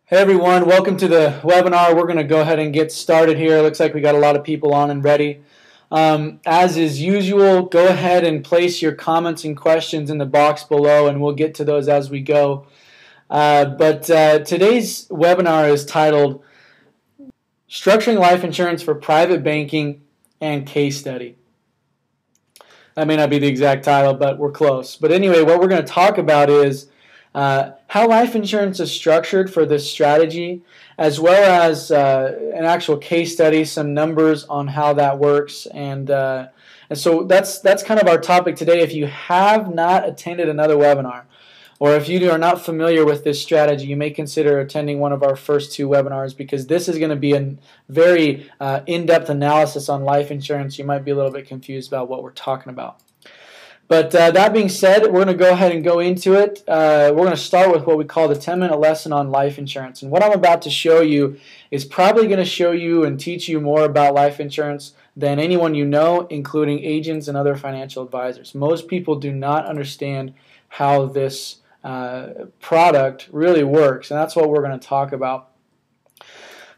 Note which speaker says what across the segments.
Speaker 1: Hey everyone, welcome to the webinar. We're going to go ahead and get started here. It looks like we got a lot of people on and ready. As is usual, go ahead and place your comments and questions in the box below and we'll get to those as we go. Today's webinar is titled Structuring Life Insurance for Private Banking and Case Study. That may not be the exact title, but we're close. But anyway, what we're going to talk about is how life insurance is structured for this strategy, as well as an actual case study, some numbers on how that works, and so that's kind of our topic today. If you have not attended another webinar, or if you are not familiar with this strategy, you may consider attending one of our first two webinars, because this is going to be a very in-depth analysis on life insurance. You might be a little bit confused about what we're talking about. But that being said, we're going to go ahead and go into it. We're going to start with what we call the 10-minute lesson on life insurance. And what I'm about to show you is probably going to show you and teach you more about life insurance than anyone you know, including agents and other financial advisors. Most people do not understand how this product really works, and that's what we're going to talk about.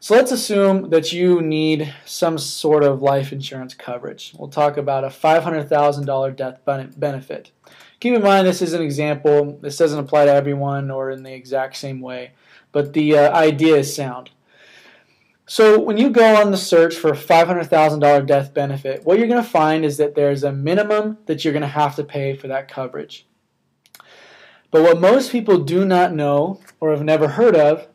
Speaker 1: So let's assume that you need some sort of life insurance coverage. We'll talk about a $500,000 death benefit. Keep in mind, this is an example. This doesn't apply to everyone or in the exact same way, but the idea is sound. So when you go on the search for a $500,000 death benefit, what you're going to find is that there's a minimum that you're going to have to pay for that coverage. But what most people do not know or have never heard of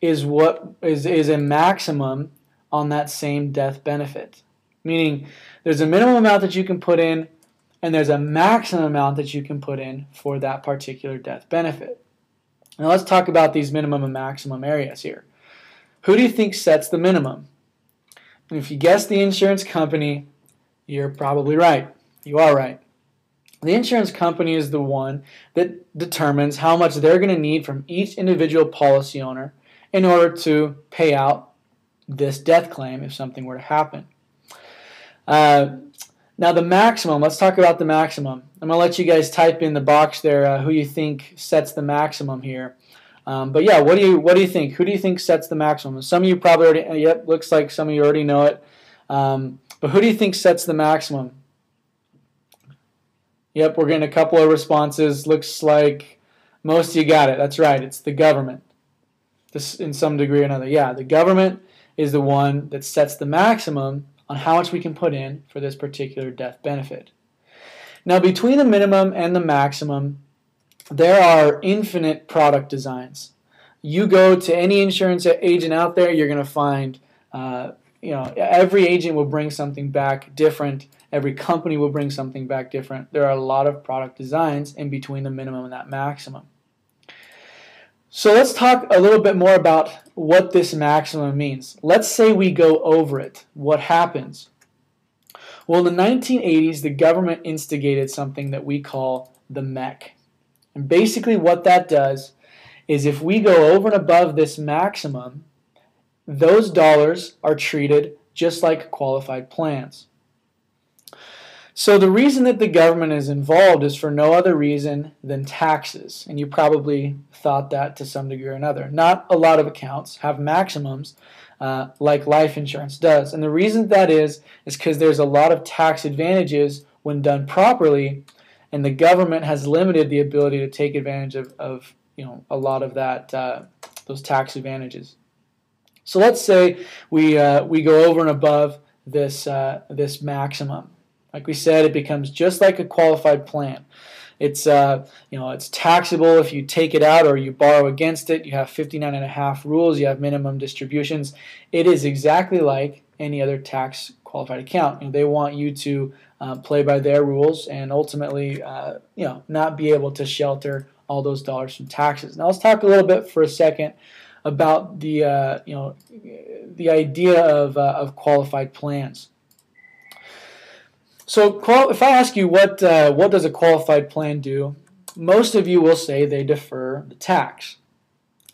Speaker 1: is what is a maximum on that same death benefit. Meaning there's a minimum amount that you can put in and there's a maximum amount that you can put in for that particular death benefit. Now let's talk about these minimum and maximum areas here. Who do you think sets the minimum? And if you guess the insurance company, you're probably right. You are right. The insurance company is the one that determines how much they're going to need from each individual policy owner in order to pay out this death claim if something were to happen. Now the maximum, let's talk about the maximum. I'm going to let you guys type in the box there who you think sets the maximum here. But yeah, what do you think? Who do you think sets the maximum? Some of you probably already, yep, looks like some of you already know it. But who do you think sets the maximum? Yep, we're getting a couple of responses. Looks like most of you got it. That's right, it's the government. This in some degree or another. Yeah, the government is the one that sets the maximum on how much we can put in for this particular death benefit. Now, between the minimum and the maximum, there are infinite product designs. You go to any insurance agent out there, you're going to find, every agent will bring something back different. Every company will bring something back different. There are a lot of product designs in between the minimum and that maximum. So let's talk a little bit more about what this maximum means. Let's say we go over it. What happens? Well, in the 1980s, the government instigated something that we call the MEC. And basically what that does is if we go over and above this maximum, those dollars are treated just like qualified plans. So the reason that the government is involved is for no other reason than taxes. And you probably thought that to some degree or another. Not a lot of accounts have maximums like life insurance does. And the reason that is because there's a lot of tax advantages when done properly, and the government has limited the ability to take advantage of a lot of that those tax advantages. So let's say we go over and above this maximum. Like we said, it becomes just like a qualified plan. It's it's taxable if you take it out or you borrow against it. You have 59.5 rules. You have minimum distributions. It is exactly like any other tax qualified account. They want you to play by their rules and ultimately not be able to shelter all those dollars from taxes. Now let's talk a little bit for a second about the idea of qualified plans. So if I ask you what does a qualified plan do, most of you will say they defer the tax.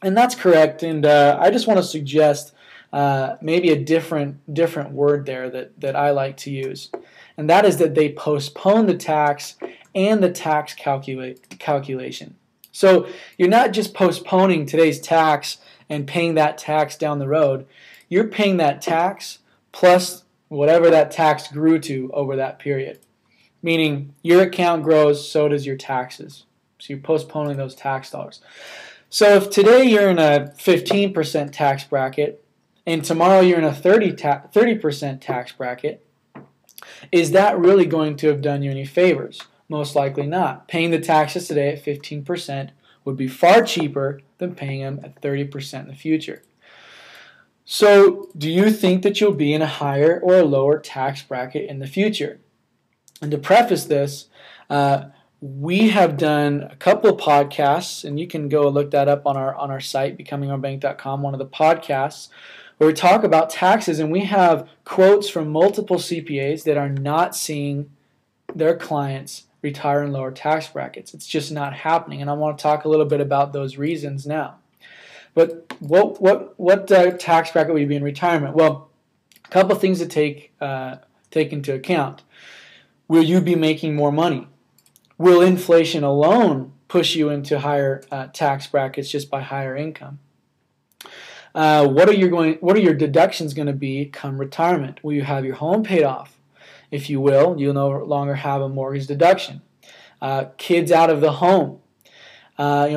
Speaker 1: And that's correct, and I just want to suggest maybe a different word there that I like to use. And that is that they postpone the tax and the tax calculation. So you're not just postponing today's tax and paying that tax down the road, you're paying that tax plus whatever that tax grew to over that period. Meaning your account grows, so does your taxes. So you're postponing those tax dollars. So if today you're in a 15% tax bracket and tomorrow you're in a 30% tax bracket, is that really going to have done you any favors? Most likely not. Paying the taxes today at 15% would be far cheaper than paying them at 30% in the future. So do you think that you'll be in a higher or a lower tax bracket in the future? And to preface this, we have done a couple of podcasts, and you can go look that up on our site, becomingourbank.com, one of the podcasts, where we talk about taxes, and we have quotes from multiple CPAs that are not seeing their clients retire in lower tax brackets. It's just not happening, and I want to talk a little bit about those reasons now. But what tax bracket will you be in retirement? Well, a couple of things to take into account. Will you be making more money? Will inflation alone push you into higher tax brackets just by higher income? What are your deductions going to be come retirement? Will you have your home paid off? If you will, you'll no longer have a mortgage deduction. Kids out of the home.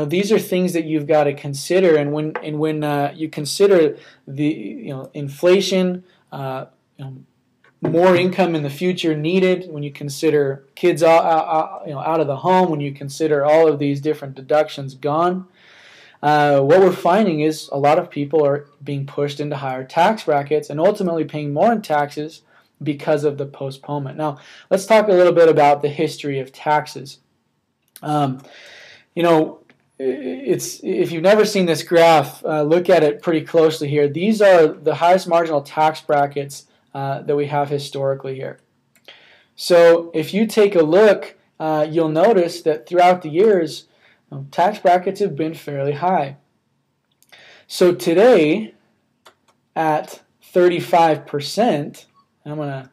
Speaker 1: These are things that you've got to consider, and when you consider the inflation, more income in the future needed, when you consider kids out of the home, when you consider all of these different deductions gone, what we're finding is a lot of people are being pushed into higher tax brackets and ultimately paying more in taxes because of the postponement. Now, let's talk a little bit about the history of taxes. If you've never seen this graph, look at it pretty closely here. These are the highest marginal tax brackets that we have historically here. So if you take a look, you'll notice that throughout the years, tax brackets have been fairly high. So today, at 35%, I'm going to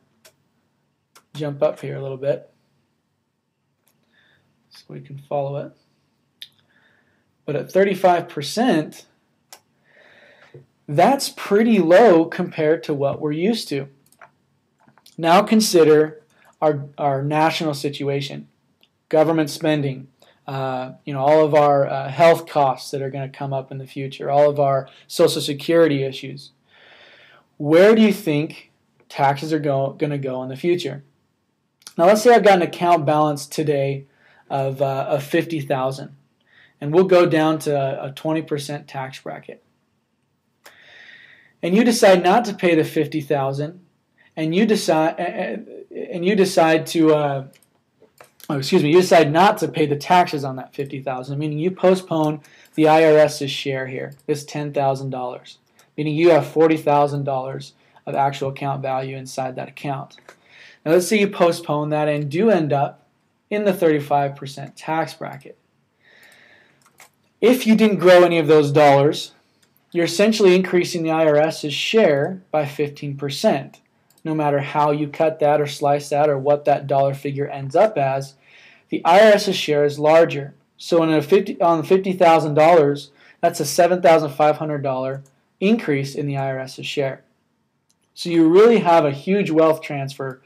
Speaker 1: jump up here a little bit so we can follow it. But at 35%, that's pretty low compared to what we're used to. Now consider our national situation, government spending, all of our health costs that are going to come up in the future, all of our Social Security issues. Where do you think taxes are going to go in the future? Now let's say I've got an account balance today of $50,000, and we'll go down to a 20% tax bracket. And you decide not to pay the $50,000, and you decide not to pay the taxes on that $50,000, meaning you postpone the IRS's share here, this $10,000, meaning you have $40,000 of actual account value inside that account. Now let's say you postpone that and do end up in the 35% tax bracket. If you didn't grow any of those dollars, you're essentially increasing the IRS's share by 15%. No matter how you cut that or slice that or what that dollar figure ends up as, the IRS's share is larger. So on $50,000, that's a $7,500 increase in the IRS's share. So you really have a huge wealth transfer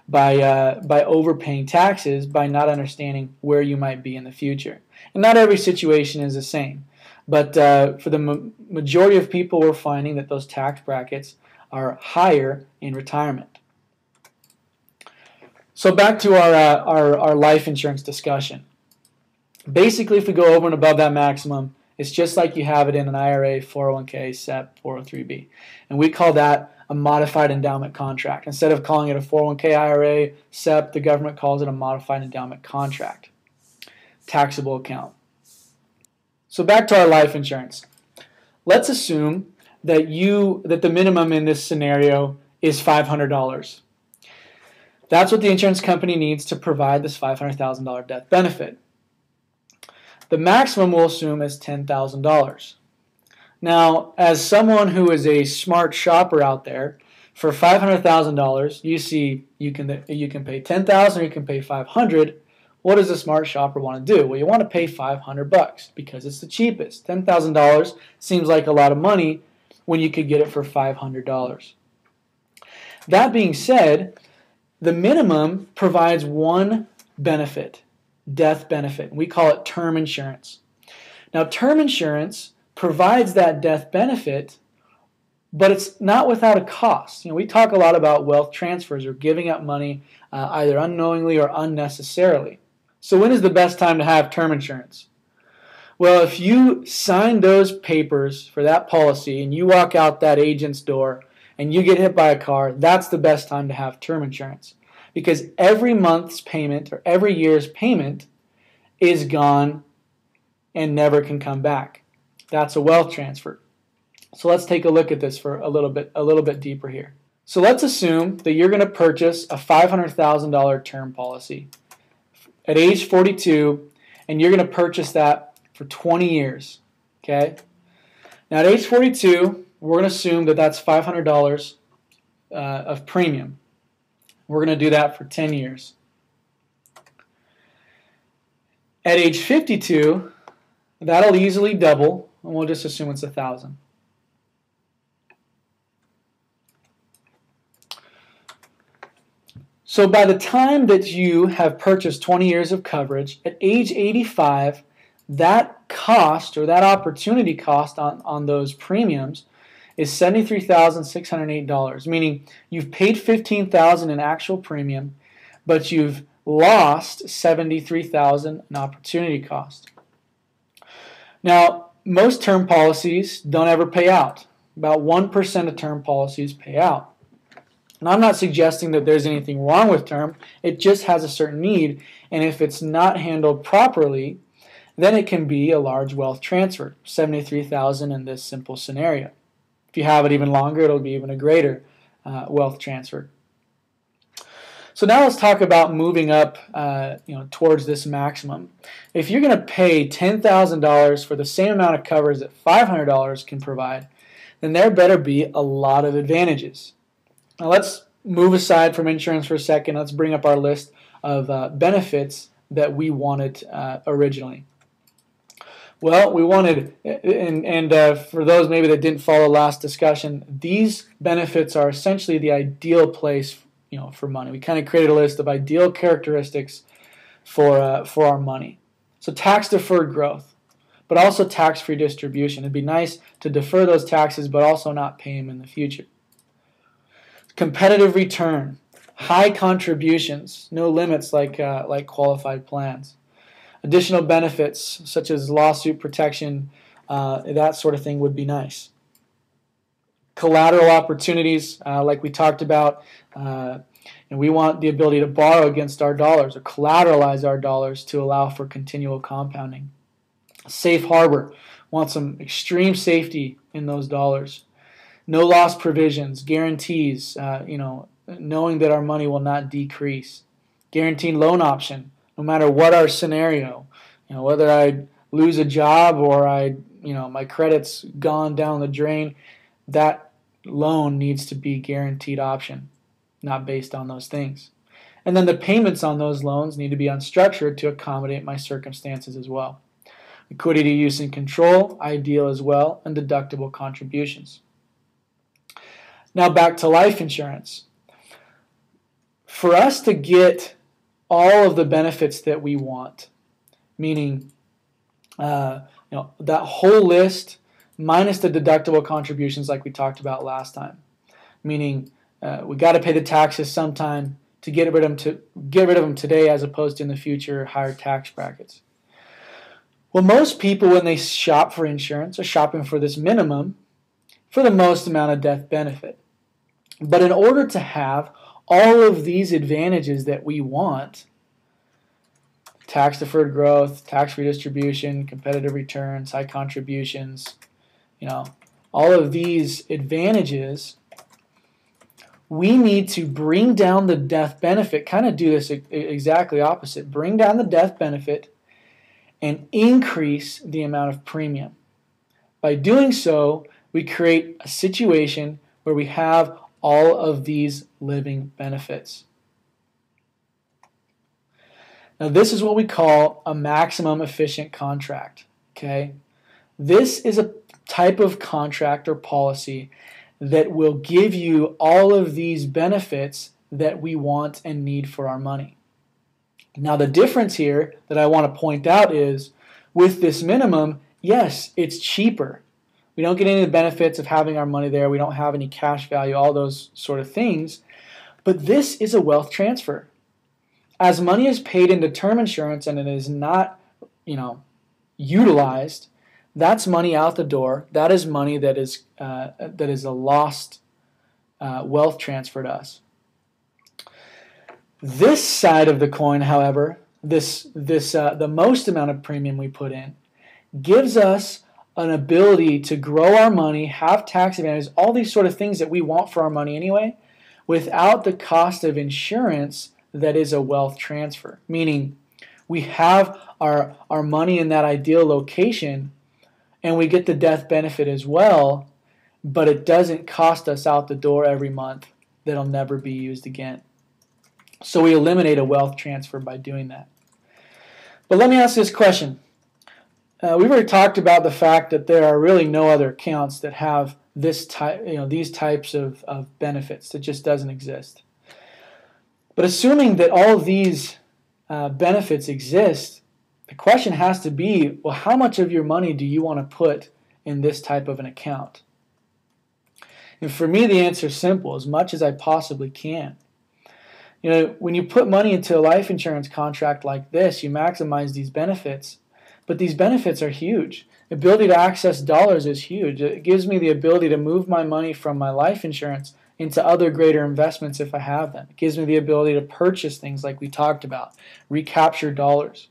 Speaker 1: by overpaying taxes, by not understanding where you might be in the future. And not every situation is the same. But for the majority of people, we're finding that those tax brackets are higher in retirement. So back to our life insurance discussion. Basically, if we go over and above that maximum, it's just like you have it in an IRA, 401k, SEP, 403b. And we call that a modified endowment contract. Instead of calling it a 401k, IRA, SEP, the government calls it a modified endowment contract. Taxable account. So back to our life insurance. Let's assume that the minimum in this scenario is $500. That's what the insurance company needs to provide this $500,000 death benefit. The maximum we'll assume is $10,000. Now, as someone who is a smart shopper out there, for $500,000, you see you can pay $10,000 or you can pay $500. What does a smart shopper want to do? Well, you want to pay $500 because it's the cheapest. $10,000 seems like a lot of money when you could get it for $500. That being said, the minimum provides one benefit, death benefit. We call it term insurance. Now, term insurance provides that death benefit, but it's not without a cost. We talk a lot about wealth transfers or giving up money either unknowingly or unnecessarily. So when is the best time to have term insurance? Well, if you sign those papers for that policy and you walk out that agent's door and you get hit by a car, that's the best time to have term insurance. Because every month's payment or every year's payment is gone and never can come back. That's a wealth transfer. So let's take a look at this for a little bit deeper here. So let's assume that you're going to purchase a $500,000 term policy at age 42, and you're going to purchase that for 20 years. Okay? Now at age 42, we're going to assume that that's $500 of premium. We're going to do that for 10 years. At age 52, that'll easily double, and we'll just assume it's 1,000. So by the time that you have purchased 20 years of coverage, at age 85, that cost or that opportunity cost on those premiums is $73,608, meaning you've paid $15,000 in actual premium, but you've lost $73,000 in opportunity cost. Now, most term policies don't ever pay out. About 1% of term policies pay out. And I'm not suggesting that there's anything wrong with term. It just has a certain need, and if it's not handled properly, then it can be a large wealth transfer, $73,000 in this simple scenario. If you have it even longer, it'll be even a greater wealth transfer. So now let's talk about moving up towards this maximum. If you're going to pay $10,000 for the same amount of coverage that $500 can provide, then there better be a lot of advantages. Now let's move aside from insurance for a second. Let's bring up our list of benefits that we wanted originally. Well, we wanted, and for those maybe that didn't follow last discussion, these benefits are essentially the ideal place, for money. We kind of created a list of ideal characteristics for our money. So tax-deferred growth, but also tax-free distribution. It'd be nice to defer those taxes, but also not pay them in the future. Competitive return, high contributions, no limits like qualified plans. Additional benefits such as lawsuit protection, that sort of thing would be nice. Collateral opportunities, like we talked about, and we want the ability to borrow against our dollars or collateralize our dollars to allow for continual compounding. Safe harbor, want some extreme safety in those dollars. No loss provisions, guarantees, knowing that our money will not decrease. Guaranteed loan option, no matter what our scenario, whether I lose a job or my credit's gone down the drain, that loan needs to be guaranteed option, not based on those things. And then the payments on those loans need to be unstructured to accommodate my circumstances as well. Liquidity use and control, ideal as well, and deductible contributions. Now back to life insurance. For us to get all of the benefits that we want, meaning that whole list minus the deductible contributions like we talked about last time, meaning we got to pay the taxes sometime to get rid of them today as opposed to in the future higher tax brackets. Well, most people when they shop for insurance are shopping for this minimum for the most amount of death benefit. But in order to have all of these advantages that we want, tax-deferred growth, tax-free distribution, competitive returns, high contributions, all of these advantages, we need to bring down the death benefit, kind of do this exactly opposite, bring down the death benefit and increase the amount of premium. By doing so, we create a situation where we have all of these living benefits. Now, this is what we call a maximum efficient contract. Okay? This is a type of contract or policy that will give you all of these benefits that we want and need for our money. Now, the difference here that I want to point out is with this minimum, yes, it's cheaper. We don't get any of the benefits of having our money there. We don't have any cash value, all those sort of things. But this is a wealth transfer. As money is paid into term insurance and it is not, utilized, that's money out the door. That is money that is a lost wealth transfer to us. This side of the coin, however, the most amount of premium we put in gives us an ability to grow our money, have tax advantages, all these sort of things that we want for our money anyway, without the cost of insurance that is a wealth transfer. Meaning we have our money in that ideal location and we get the death benefit as well, but it doesn't cost us out the door every month that'll never be used again. So we eliminate a wealth transfer by doing that. But let me ask this question. We've already talked about the fact that there are really no other accounts that have this type, these types of benefits. It just doesn't exist. But assuming that all of these benefits exist, the question has to be, well, how much of your money do you want to put in this type of an account? And for me, the answer is simple: as much as I possibly can. When you put money into a life insurance contract like this, you maximize these benefits. But these benefits are huge. The ability to access dollars is huge. It gives me the ability to move my money from my life insurance into other greater investments if I have them. It gives me the ability to purchase things like we talked about, recapture dollars.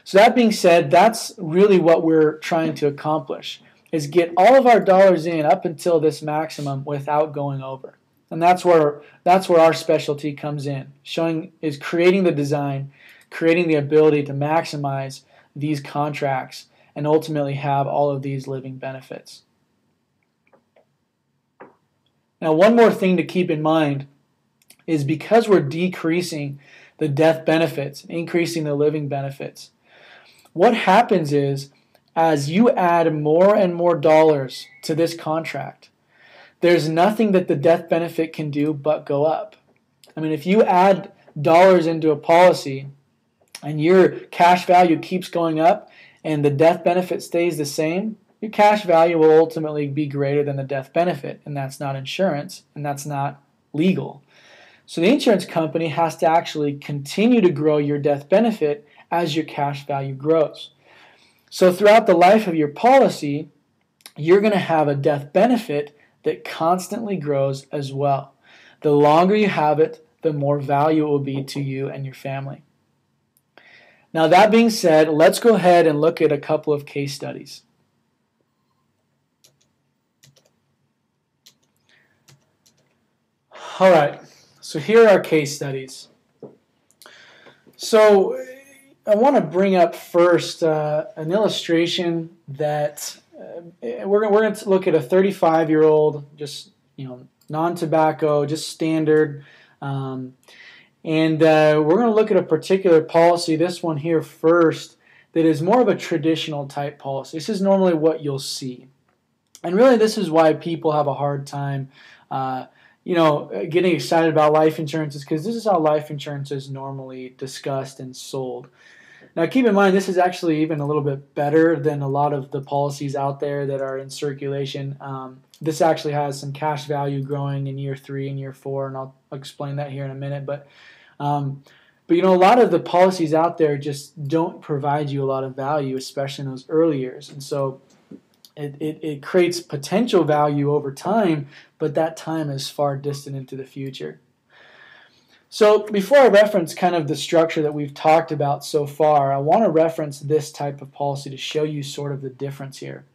Speaker 1: So that being said, that's really what we're trying to accomplish, is get all of our dollars in up until this maximum without going over. And that's where our specialty comes in, creating the design, creating the ability to maximize these contracts and ultimately have all of these living benefits. Now, one more thing to keep in mind is because we're decreasing the death benefits, increasing the living benefits, what happens is as you add more and more dollars to this contract, there's nothing that the death benefit can do but go up. I mean, if you add dollars into a policy and your cash value keeps going up and the death benefit stays the same, your cash value will ultimately be greater than the death benefit, and that's not insurance, and that's not legal. So the insurance company has to actually continue to grow your death benefit as your cash value grows. So throughout the life of your policy, you're going to have a death benefit that constantly grows as well. The longer you have it, the more value it will be to you and your family. Now, that being said, let's go ahead and look at a couple of case studies. All right, so here are our case studies. So I want to bring up first an illustration that we're going to look at a 35-year-old, just non-tobacco, just standard, and we're going to look at a particular policy, this one here first, that is more of a traditional type policy. This is normally what you'll see, and really this is why people have a hard time getting excited about life insurance, is because this is how life insurance is normally discussed and sold. Now, keep in mind, this is actually even a little bit better than a lot of the policies out there that are in circulation. This actually has some cash value growing in year 3 and year 4, and I'll explain that here in a minute. But a lot of the policies out there just don't provide you a lot of value, especially in those early years. And so it creates potential value over time, but that time is far distant into the future. So before I reference kind of the structure that we've talked about so far, I want to reference this type of policy to show you sort of the difference here.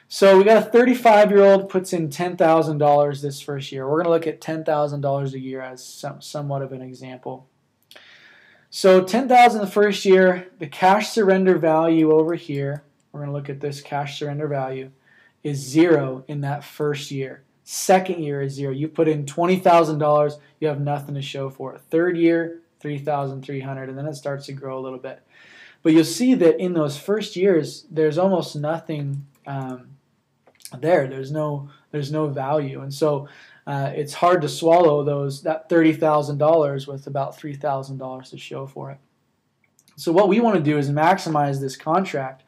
Speaker 1: So we got a 35-year-old puts in $10,000 this first year. We're going to look at $10,000 a year as somewhat of an example. So $10,000 the first year, the cash surrender value over here, we're going to look at this cash surrender value, is 0 in that first year. Second year is 0. You put in $20,000, you have nothing to show for it. Third year, 3,300, and then it starts to grow a little bit. But you'll see that in those first years, there's almost nothing there. There's no value, and so it's hard to swallow that $30,000 with about $3,000 to show for it. So what we want to do is maximize this contract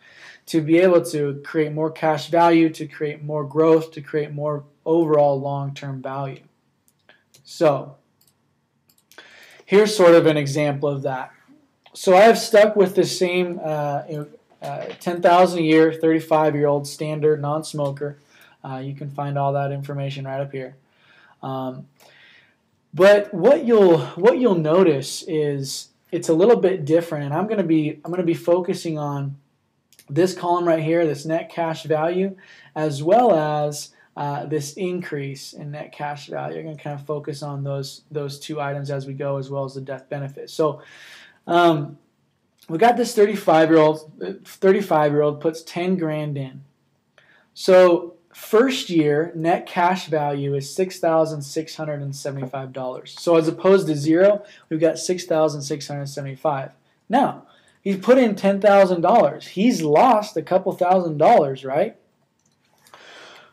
Speaker 1: to be able to create more cash value, to create more growth, to create more overall long-term value. So here's sort of an example of that. So I have stuck with the same $10,000 a year, 35-year-old standard non-smoker. You can find all that information right up here. But what you'll notice is it's a little bit different, and I'm going to be focusing on this column right here, this net cash value, as well as this increase in net cash value. I'm going to kind of focus on those two items as we go, as well as the death benefit. So we got this 35-year-old puts 10 grand in. So first year net cash value is $6,675. So as opposed to zero, we've got $6,675. Now, he's put in $10,000. He's lost a couple $1,000, right?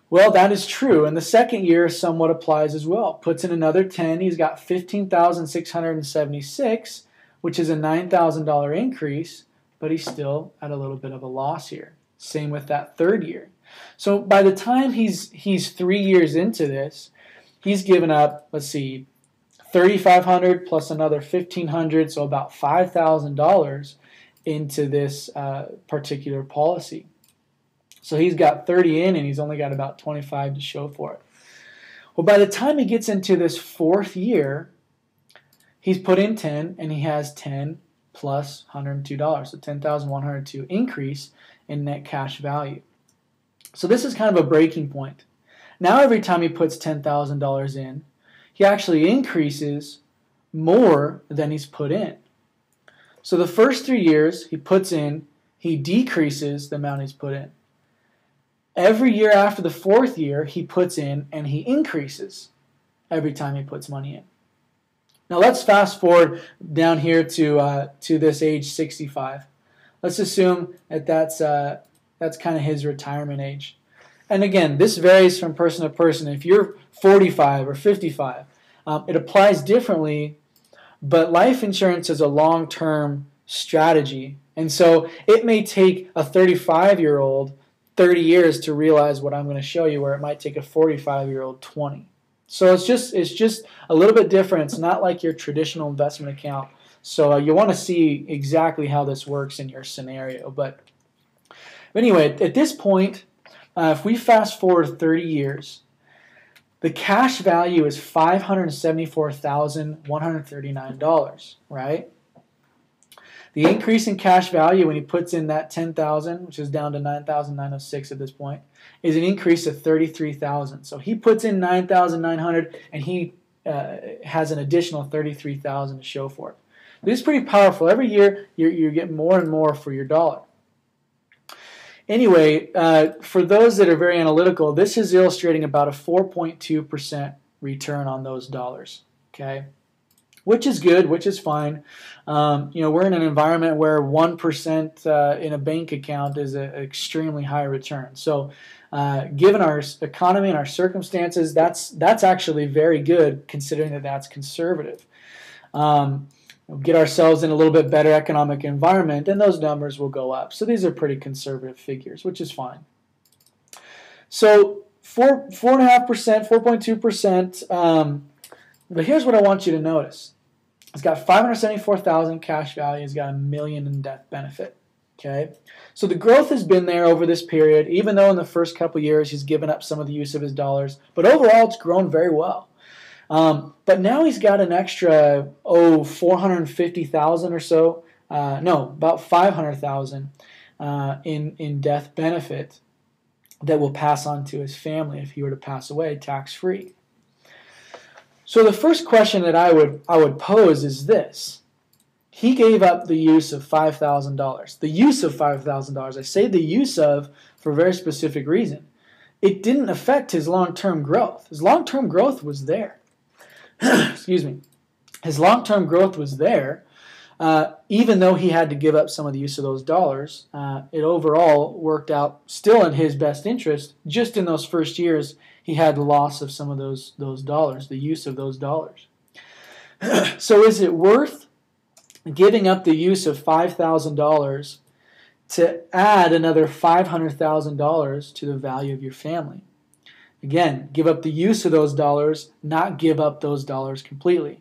Speaker 1: Well, that is true. And the second year somewhat applies as well. Puts in another 10. He's got $15,676, which is a $9,000 increase, but he's still at a little bit of a loss here. Same with that third year. So by the time he's 3 years into this, he's given up, let's see, $3,500 plus another $1,500, so about $5,000 into this particular policy. So he's got 30 in, and he's only got about 25 to show for it. Well, by the time he gets into this fourth year, he's put in 10, and he has 10 plus $102, so $10,102 increase in net cash value. So this is kind of a breaking point. Now every time he puts $10,000 in, he actually increases more than he's put in. So the first 3 years he puts in, he decreases the amount he's put in. Every year after the fourth year, he puts in and he increases every time he puts money in. Now let's fast forward down here to this age 65. Let's assume that that's kind of his retirement age. And again, this varies from person to person. If you're 45 or 55, it applies differently, but life insurance is a long-term strategy. And so it may take a 35-year-old 30 years to realize what I'm going to show you, where it might take a 45-year-old 20. So it's just a little bit different. It's not like your traditional investment account. So you want to see exactly how this works in your scenario. But anyway, at this point, if we fast forward 30 years, the cash value is $574,139, right? The increase in cash value when he puts in that $10,000, which is down to $9,906 at this point, is an increase of $33,000. So he puts in $9,900 and he has an additional $33,000 to show for it. This is pretty powerful. Every year you get more and more for your dollar. Anyway, for those that are very analytical, this is illustrating about a 4.2% return on those dollars. Okay, which is good, which is fine. We're in an environment where 1% in a bank account is an extremely high return. So, given our economy and our circumstances, that's actually very good, considering that that's conservative. Get ourselves in a little bit better economic environment, and those numbers will go up. So these are pretty conservative figures, which is fine. So 4.5%, 4.2%. But here's what I want you to notice. It's got $574,000 cash value. It's got $1 million in death benefit. Okay, so the growth has been there over this period, even though in the first couple years he's given up some of the use of his dollars. But overall, it's grown very well. But now he's got an extra, $450,000 or so. About $500,000 in death benefit that will pass on to his family if he were to pass away tax-free. So the first question that I would pose is this. He gave up the use of $5,000. The use of $5,000. I say the use of for a very specific reason. It didn't affect his long-term growth. His long-term growth was there. Excuse me. his long-term growth was there. Even though he had to give up some of the use of those dollars, it overall worked out still in his best interest. Just in those first years, he had the loss of some of those dollars, the use of those dollars. So is it worth giving up the use of $5,000 to add another $500,000 to the value of your family? Again, give up the use of those dollars, not give up those dollars completely.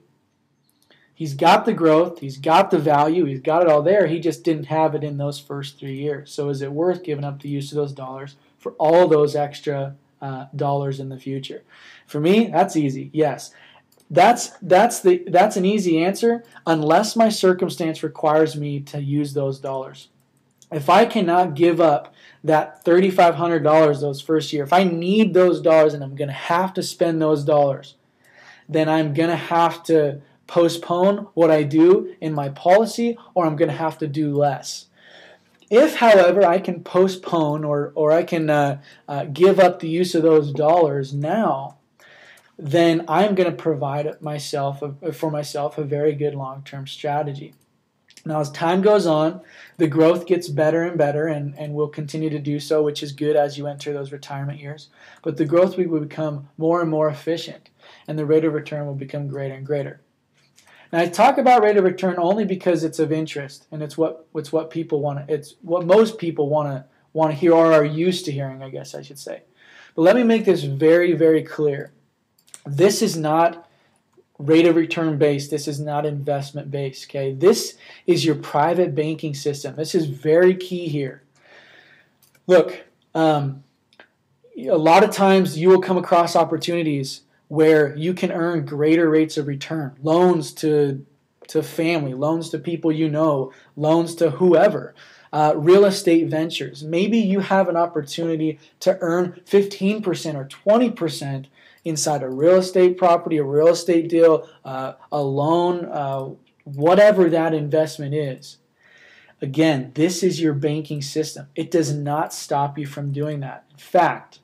Speaker 1: He's got the growth, he's got the value, he's got it all there. He just didn't have it in those first 3 years. So is it worth giving up the use of those dollars for all those extra dollars in the future? For me, that's easy. Yes. That's an easy answer unless my circumstance requires me to use those dollars. If I cannot give up that $3,500 those first year, if I need those dollars and I'm going to have to spend those dollars, then I'm going to have to postpone what I do in my policy, or I'm going to have to do less. If, however, I can postpone or I can give up the use of those dollars now, then I'm going to provide for myself a very good long-term strategy. Now, as time goes on, the growth gets better and better, and will continue to do so, which is good as you enter those retirement years. But the growth will become more and more efficient, and the rate of return will become greater and greater. Now, I talk about rate of return only because it's of interest, and it's what people want. It's what most people want to hear, or are used to hearing, I guess I should say. But let me make this very, very clear. This is not rate of return based. This is not investment based. Okay, this is your private banking system. This is very key here. Look, a lot of times you will come across opportunities where you can earn greater rates of return, loans to family, loans to people you know, loans to whoever, real estate ventures. Maybe you have an opportunity to earn 15% or 20% inside a real estate property, a real estate deal, a loan, whatever that investment is. Again, this is your banking system. It does not stop you from doing that. In fact,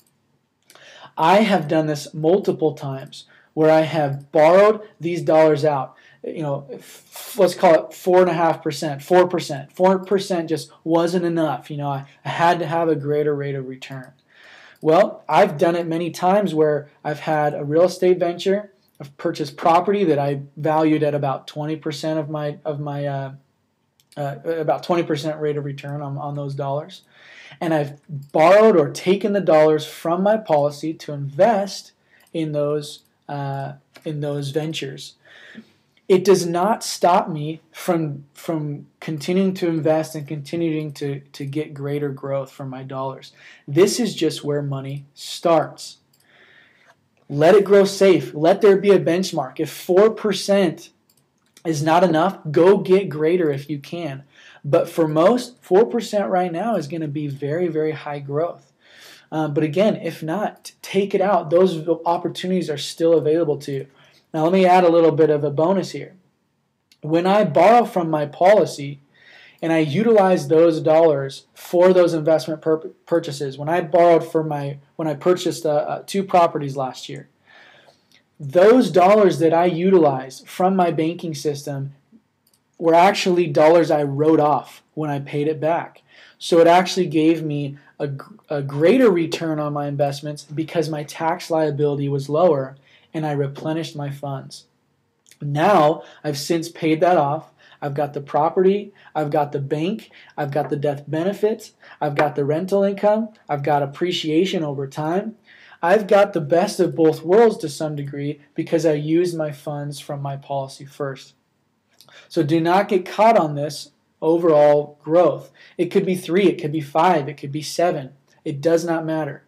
Speaker 1: I have done this multiple times where I have borrowed these dollars out. Let's call it 4.5%, 4%. 4% just wasn't enough. I had to have a greater rate of return. Well, I've done it many times where I've had a real estate venture. I've purchased property that I valued at about 20% of my about 20% rate of return on those dollars. And I've borrowed or taken the dollars from my policy to invest in those ventures. It does not stop me from continuing to invest and continuing to get greater growth from my dollars. This is just where money starts. Let it grow safe. Let there be a benchmark. If 4% is not enough, go get greater if you can. But for most, 4% right now is going to be very, very high growth. But again, if not, take it out. Those opportunities are still available to you. Now, let me add a little bit of a bonus here. When I borrow from my policy and I utilize those dollars for those investment purchases, when I purchased 2 properties last year, those dollars that I utilized from my banking system were actually dollars I wrote off when I paid it back. So it actually gave me a greater return on my investments because my tax liability was lower and I replenished my funds. Now, I've since paid that off. I've got the property, I've got the bank, I've got the death benefits, I've got the rental income, I've got appreciation over time. I've got the best of both worlds to some degree because I used my funds from my policy first. So do not get caught on this overall growth. It could be 3, it could be 5, it could be 7. It does not matter.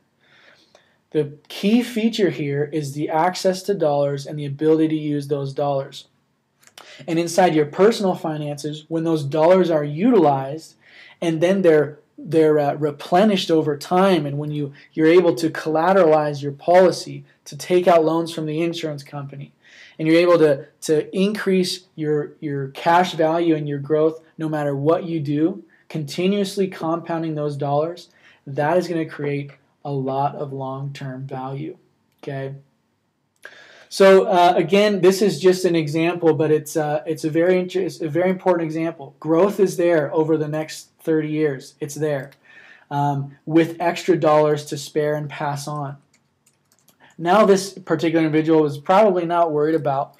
Speaker 1: The key feature here is the access to dollars and the ability to use those dollars. And inside your personal finances, when those dollars are utilized and then they're replenished over time, and when you're able to collateralize your policy to take out loans from the insurance company, and you're able to increase your cash value and your growth no matter what you do, continuously compounding those dollars, that is going to create a lot of long-term value. Okay? So again, this is just an example, but it's a very important example. Growth is there over the next 30 years. It's there with extra dollars to spare and pass on. Now, this particular individual was probably not worried about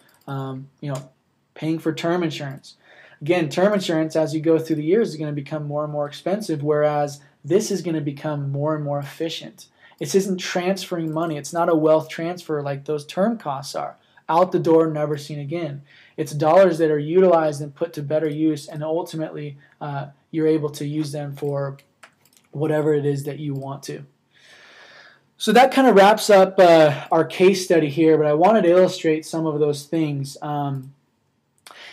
Speaker 1: paying for term insurance. Again, term insurance, as you go through the years, is going to become more and more expensive, whereas this is going to become more and more efficient. This isn't transferring money. It's not a wealth transfer like those term costs are. Out the door, never seen again. It's dollars that are utilized and put to better use, and ultimately you're able to use them for whatever it is that you want to. So that kind of wraps up our case study here, but I wanted to illustrate some of those things.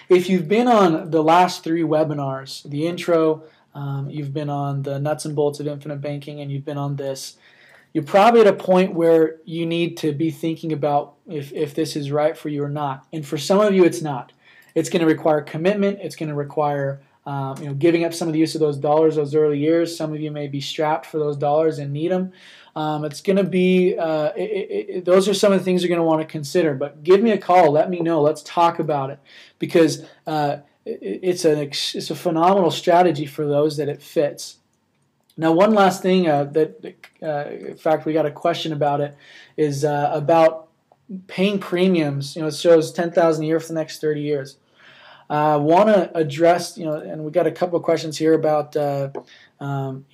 Speaker 1: If you've been on the last 3 webinars, the intro, you've been on the nuts and bolts of infinite banking, and you've been on this, you're probably at a point where you need to be thinking about if this is right for you or not. And for some of you, it's not. It's going to require commitment. It's going to require giving up some of the use of those dollars those early years. Some of you may be strapped for those dollars and need them. It's going to be, those are some of the things you're going to want to consider. But give me a call. Let me know. Let's talk about it, because it's a phenomenal strategy for those that it fits. Now, one last thing in fact, we got a question about it, is about paying premiums. It shows $10,000 a year for the next 30 years. Want to address, and we got a couple of questions here about, 7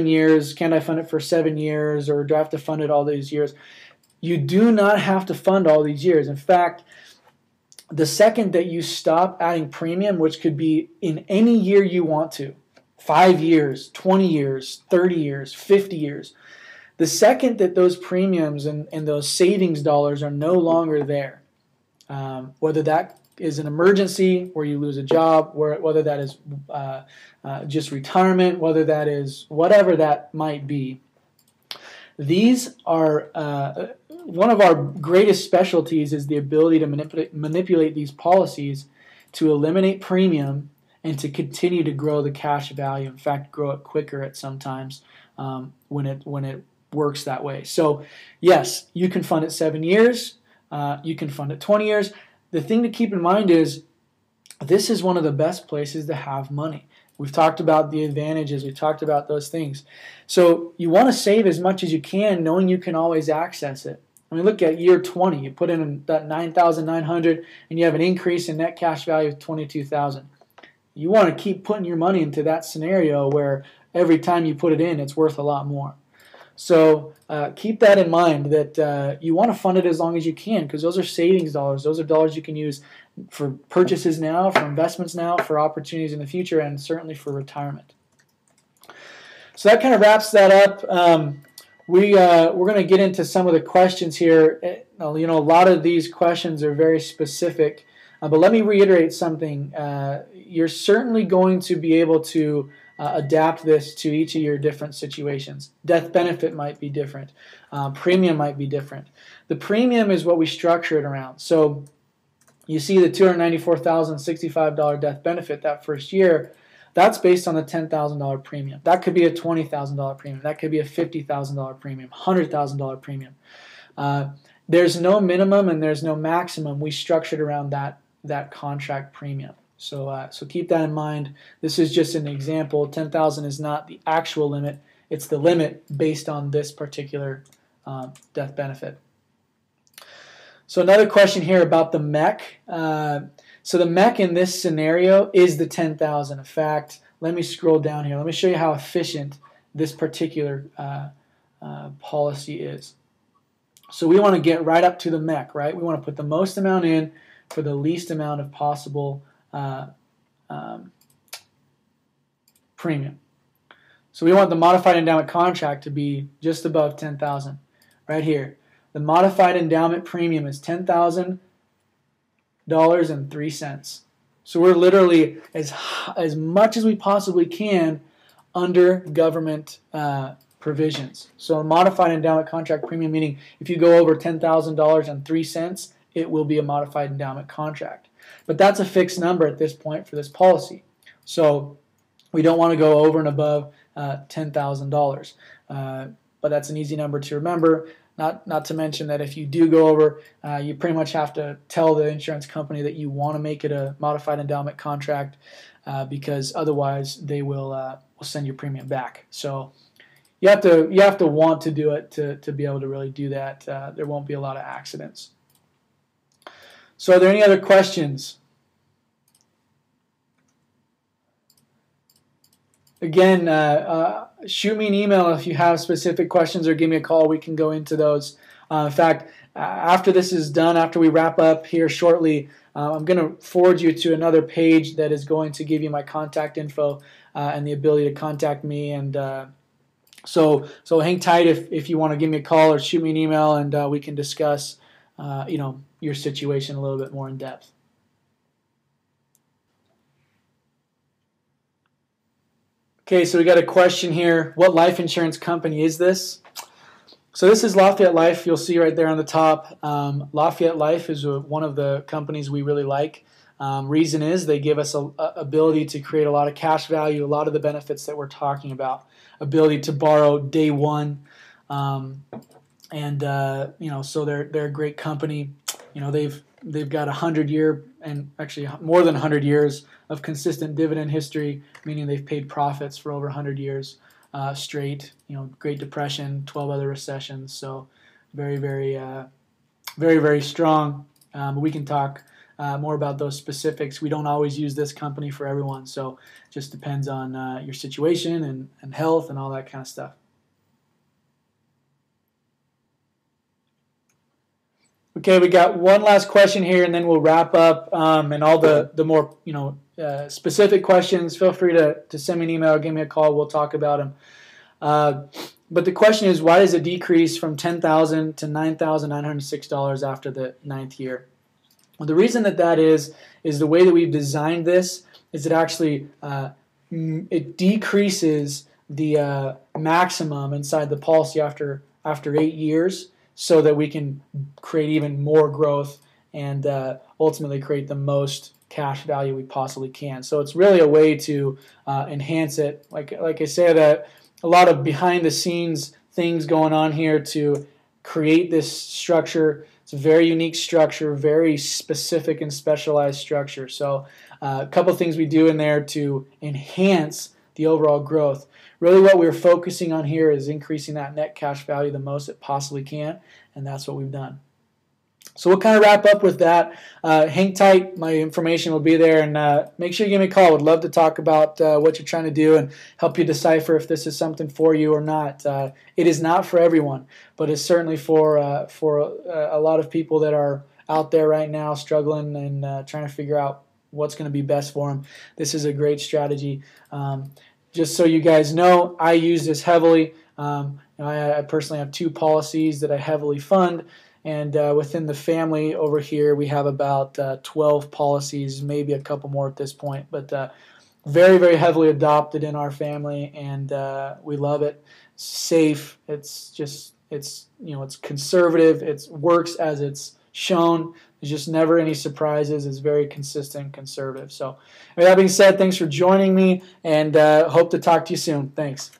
Speaker 1: years. Can I fund it for 7 years, or do I have to fund it all these years? You do not have to fund all these years. In fact, the second that you stop adding premium, which could be in any year you want to, 5 years, 20 years, 30 years, 50 years, the second that those premiums and those savings dollars are no longer there, whether that is an emergency where you lose a job, whether that is just retirement, whether that is whatever that might be, these are one of our greatest specialties is the ability to manipulate these policies to eliminate premium and to continue to grow the cash value. In fact, grow it quicker at sometimes when it works that way. So yes, you can fund it 7 years. You can fund it 20 years. The thing to keep in mind is this is one of the best places to have money. We've talked about the advantages. We've talked about those things. So you want to save as much as you can, knowing you can always access it. I mean, look at year 20. You put in that $9,900, and you have an increase in net cash value of $22,000. You want to keep putting your money into that scenario where every time you put it in, it's worth a lot more. So keep that in mind, that you want to fund it as long as you can, because those are savings dollars. Those are dollars you can use for purchases now, for investments now, for opportunities in the future, and certainly for retirement. So that kind of wraps that up. We're going to get into some of the questions here. A lot of these questions are very specific, but let me reiterate something. You're certainly going to be able to adapt this to each of your different situations. Death benefit might be different. Premium might be different. The premium is what we structure it around. So you see the $294,065 death benefit that first year. That's based on the $10,000 premium. That could be a $20,000 premium. That could be a $50,000 premium, $100,000 premium. There's no minimum and there's no maximum. We structured around that contract premium. So keep that in mind. This is just an example. $10,000 is not the actual limit. It's the limit based on this particular death benefit. So another question here about the MEC. So the MEC in this scenario is the $10,000. In fact, let me scroll down here. Let me show you how efficient this particular policy is. So we want to get right up to the MEC, right? We want to put the most amount in for the least amount of possible premium. So we want the modified endowment contract to be just above $10,000, right here. The modified endowment premium is $10,000.03. So we're literally as much as we possibly can under government provisions. So a modified endowment contract premium, meaning if you go over $10,000.03, it will be a modified endowment contract. But that's a fixed number at this point for this policy. So we don't want to go over and above $10,000. But that's an easy number to remember. Not to mention that if you do go over, you pretty much have to tell the insurance company that you want to make it a modified endowment contract, because otherwise they will send your premium back. So you have to want to do it to be able to really do that. There won't be a lot of accidents. So are there any other questions? Again, shoot me an email if you have specific questions, or give me a call. We can go into those. In fact, after this is done, after we wrap up here shortly, I'm going to forward you to another page that is going to give you my contact info and the ability to contact me. And so hang tight if you want to give me a call or shoot me an email, and we can discuss your situation a little bit more in depth. Okay, so we got a question here. What life insurance company is this? So this is Lafayette Life. You'll see right there on the top. Lafayette Life is one of the companies we really like. Reason is they give us a ability to create a lot of cash value, a lot of the benefits that we're talking about. Ability to borrow day one, so they're a great company. They've got 100-year and actually more than 100 years of consistent dividend history, meaning they've paid profits for over 100 years straight. Great Depression, 12 other recessions. So very, very, very, very strong. We can talk more about those specifics. We don't always use this company for everyone, so it just depends on your situation and health and all that kind of stuff. Okay, we got one last question here, and then we'll wrap up. And all the more specific questions, feel free to send me an email or give me a call. We'll talk about them. But the question is, why does it decrease from $10,000 to $9,906 after the 9th year? Well, the reason that is the way that we've designed this is it actually it decreases the maximum inside the policy after 8 years, so that we can create even more growth and ultimately create the most cash value we possibly can. So it's really a way to enhance it. Like I said, a lot of behind-the-scenes things going on here to create this structure. It's a very unique structure, very specific and specialized structure. So a couple of things we do in there to enhance the overall growth. Really what we're focusing on here is increasing that net cash value the most it possibly can, and that's what we've done. So we'll kind of wrap up with that. Hang tight. My information will be there, and make sure you give me a call. Would love to talk about what you're trying to do and help you decipher if this is something for you or not. It is not for everyone, but it's certainly for a lot of people that are out there right now struggling and trying to figure out what's going to be best for them. This is a great strategy. Just so you guys know, I use this heavily. I personally have 2 policies that I heavily fund, and within the family over here, we have about 12 policies, maybe a couple more at this point, but very, very heavily adopted in our family, and we love it. It's safe. It's conservative. It works as it's shown. There's just never any surprises. It's very consistent, conservative. So with that being said, thanks for joining me, and hope to talk to you soon. Thanks.